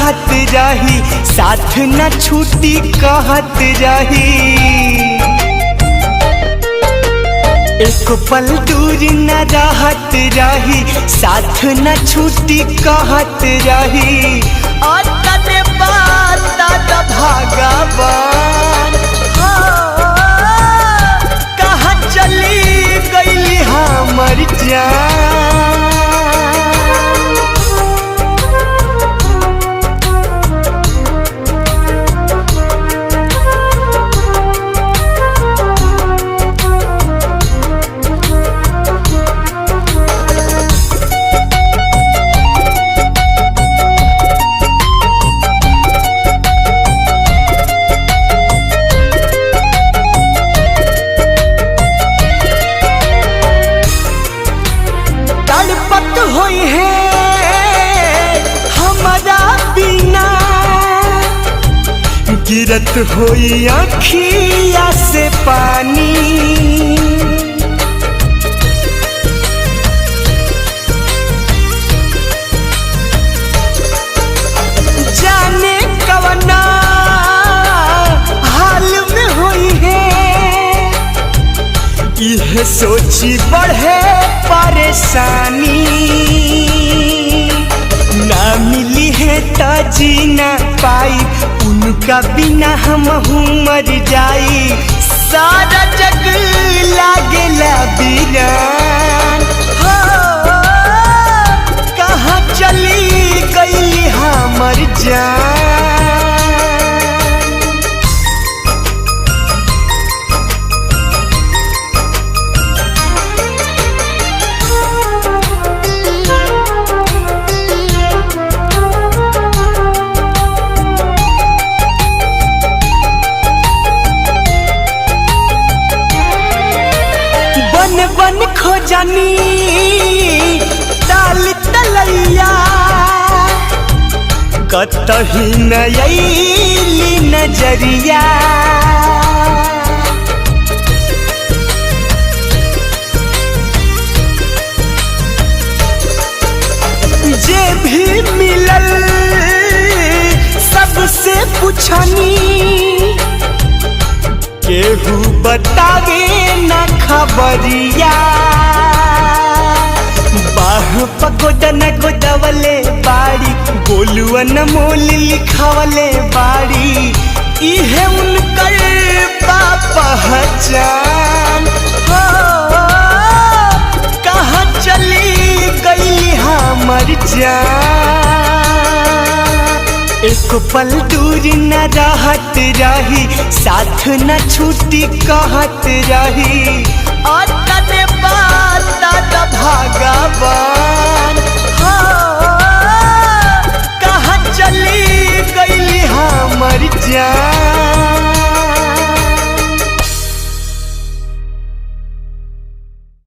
रहत रही, साथ न छूटी कहत रही। एक पल दूर न रहत रही, साथ न छूटी कहत रही। और तने बाता द भगवान कहाँ चली गईली हमर जान। होई है हमारा बिना, गिरत होई अखिया से पानी। जाने कवना हाल में होई है, यह सोची बढ़े परेशानी। ना मिली है तो जी ना पाई, उनका बिना हम मर जाई। सारा जग लागेला वीरान हो, कहाँ चली गई हमर जान। बन खोजनी ताल तलैया, कतही नयली नजरिया। जे भी मिलल सबसे पूछनी, केहू बतावे न खबरिया। बाह पगोदन गोदवले बाड़ी, गोलुआ न मोल लिखावले बाड़ी। इहे उनकर पहचान हो, कहाँ चली गई हमर जान। एक पल दूर न रहत रही, साथ न छूटी कहत रही। और तने बाता द भगवान